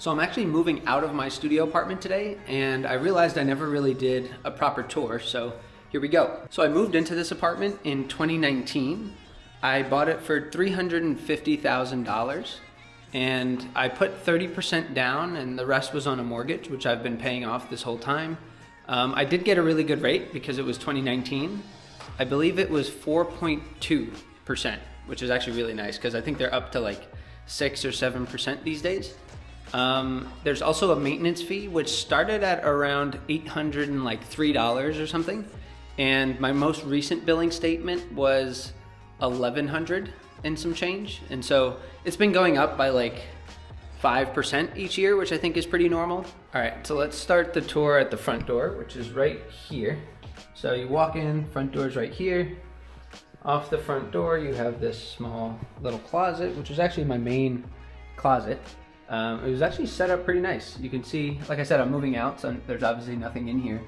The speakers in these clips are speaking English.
So I'm actually moving out of my studio apartment today, and I realized I never really did a proper tour, so here we go. So I moved into this apartment in 2019. I bought it for $350,000, and I put 30% down, and the rest was on a mortgage, which I've been paying off this whole time. I did get a really good rate because it was 2019. I believe it was 4.2%, which is actually really nice because I think they're up to like 6 or 7% these days. There's also a maintenance fee, which started at around $803 or something. And my most recent billing statement was $1,100 and some change. And so it's been going up by like 5% each year, which I think is pretty normal. All right, so let's start the tour at the front door, which is right here. So you walk in, front door's right here. Off the front door, you have this small little closet, which is actually my main closet. It was actually set up pretty nice. You can see, like I said, I'm moving out, so there's obviously nothing in here,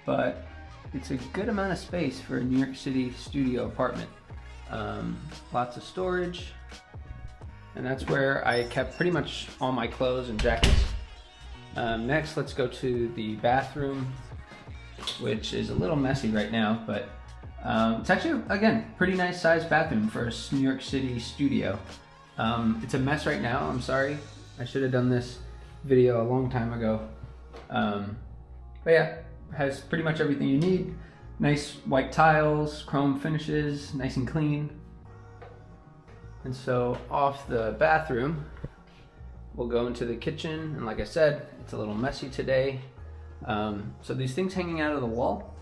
but it's a good amount of space for a New York City studio apartment. Lots of storage, and that's where I kept pretty much all my clothes and jackets. Next, let's go to the bathroom, which is a little messy right now, but it's actually, again, pretty nice sized bathroom for a New York City studio. It's a mess right now, I'm sorry. I should have done this video a long time ago. But yeah, has pretty much everything you need. Nice white tiles, chrome finishes, nice and clean. And so off the bathroom, we'll go into the kitchen. And like I said, it's a little messy today. So these things hanging out of the wall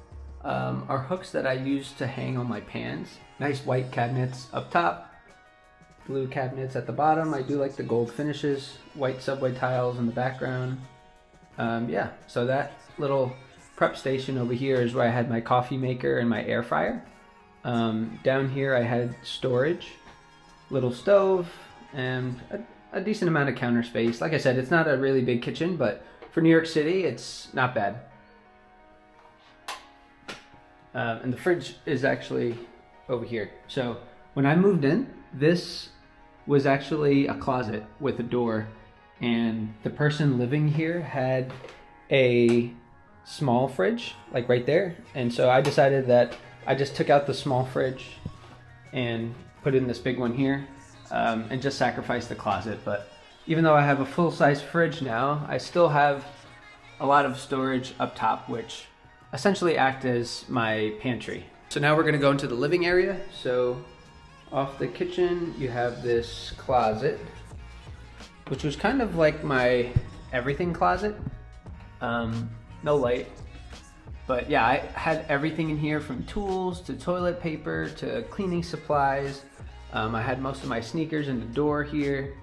are hooks that I use to hang on my pans. Nice white cabinets up top. Blue cabinets at the bottom. I do like the gold finishes, white subway tiles in the background. Yeah, so that little prep station over here is where I had my coffee maker and my air fryer. Down here I had storage, little stove, and a decent amount of counter space. Like I said, it's not a really big kitchen, but for New York City, it's not bad. And the fridge is actually over here. So when I moved in, this was actually a closet with a door, and the person living here had a small fridge like right there, and so I decided that I just took out the small fridge and put in this big one here, and just sacrificed the closet. But even though I have a full-size fridge now, I still have a lot of storage up top, which essentially act as my pantry. So now we're going to go into the living area. So off the kitchen, you have this closet, which was kind of like my everything closet. No light, but yeah, I had everything in here from tools to toilet paper to cleaning supplies. I had most of my sneakers in the door here.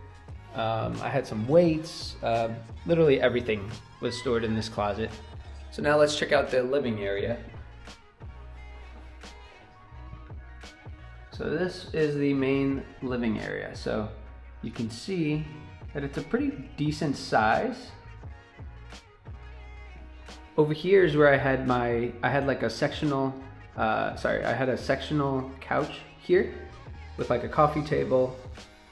I had some weights. Literally everything was stored in this closet. So now let's check out the living area. So this is the main living area. So you can see that it's a pretty decent size. Over here is where I had a sectional couch here with like a coffee table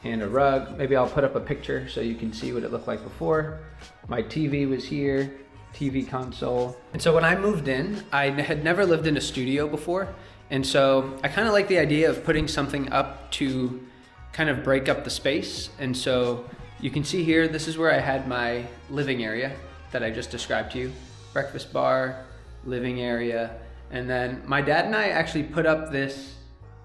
and a rug. Maybe I'll put up a picture so you can see what it looked like before. My TV was here, TV console. And so when I moved in, I had never lived in a studio before. And so I kind of like the idea of putting something up to kind of break up the space. And so you can see here, this is where I had my living area that I just described to you. Breakfast bar, living area. And then my dad and I actually put up this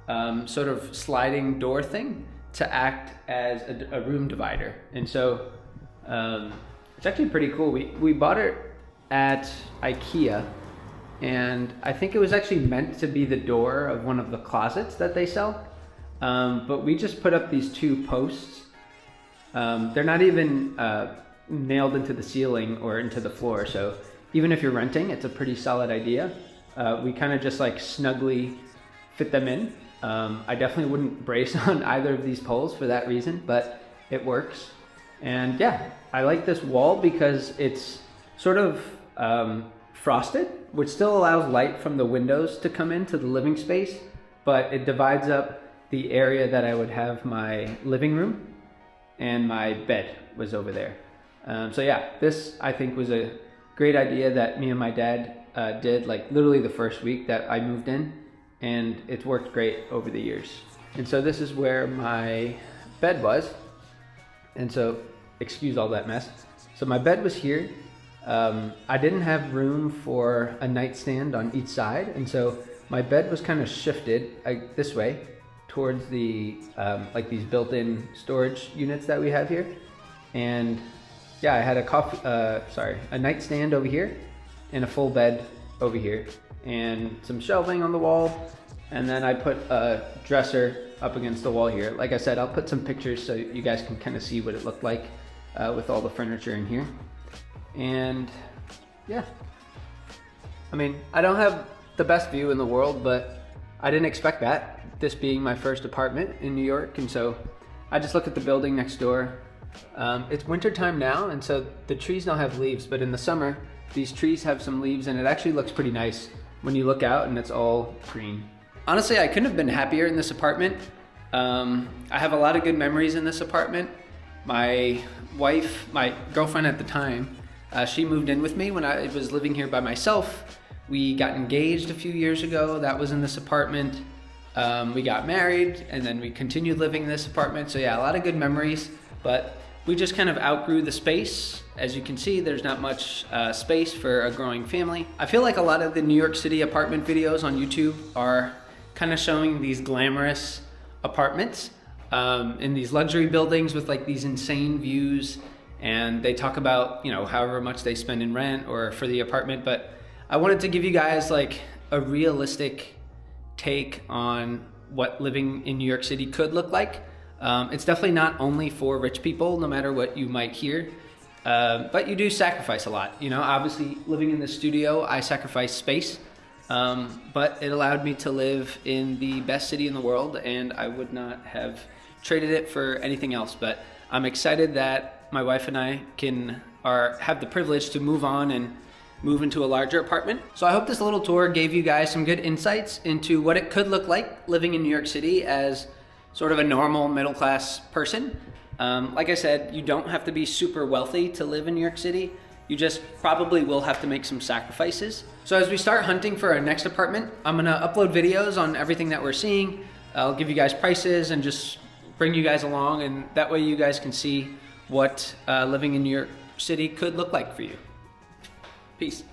sort of sliding door thing to act as a room divider. And so it's actually pretty cool. We bought it at IKEA, and I think it was actually meant to be the door of one of the closets that they sell. But we just put up these two posts. They're not even nailed into the ceiling or into the floor. So even if you're renting, it's a pretty solid idea. We kind of just like snugly fit them in. I definitely wouldn't brace on either of these poles for that reason, but it works. And yeah, I like this wall because it's sort of frosted, which still allows light from the windows to come into the living space, but it divides up the area that I would have my living room, and my bed was over there. So yeah, this I think was a great idea that me and my dad did, like literally the first week that I moved in, and it's worked great over the years. And so this is where my bed was, and so excuse all that mess. So my bed was here. I didn't have room for a nightstand on each side, and so my bed was kind of shifted this way towards the like these built-in storage units that we have here. And yeah, I had a nightstand over here and a full bed over here and some shelving on the wall, and then I put a dresser up against the wall here. Like I said, I'll put some pictures so you guys can kind of see what it looked like with all the furniture in here. And yeah, I mean, I don't have the best view in the world, but I didn't expect that, this being my first apartment in New York. And so I just look at the building next door. It's winter time now, and so the trees don't have leaves, but in the summer these trees have some leaves, and it actually looks pretty nice when you look out and it's all green. Honestly, I couldn't have been happier in this apartment. I have a lot of good memories in this apartment. My wife, my girlfriend at the time, she moved in with me when I was living here by myself. We got engaged a few years ago. That was in this apartment. We got married, and then we continued living in this apartment. So yeah, a lot of good memories, but we just kind of outgrew the space. As you can see, there's not much space for a growing family. I feel like a lot of the New York City apartment videos on YouTube are kind of showing these glamorous apartments in these luxury buildings with like these insane views, and they talk about, you know, however much they spend in rent or for the apartment. But I wanted to give you guys like a realistic take on what living in New York City could look like. It's definitely not only for rich people, no matter what you might hear, but you do sacrifice a lot. You know, obviously living in the studio, I sacrificed space, but it allowed me to live in the best city in the world, and I would not have traded it for anything else. But I'm excited that my wife and I have the privilege to move on and move into a larger apartment. So I hope this little tour gave you guys some good insights into what it could look like living in New York City as sort of a normal middle-class person. Like I said, you don't have to be super wealthy to live in New York City. You just probably will have to make some sacrifices. So as we start hunting for our next apartment, I'm gonna upload videos on everything that we're seeing. I'll give you guys prices and just bring you guys along, and that way you guys can see what living in New York City could look like for you. Peace.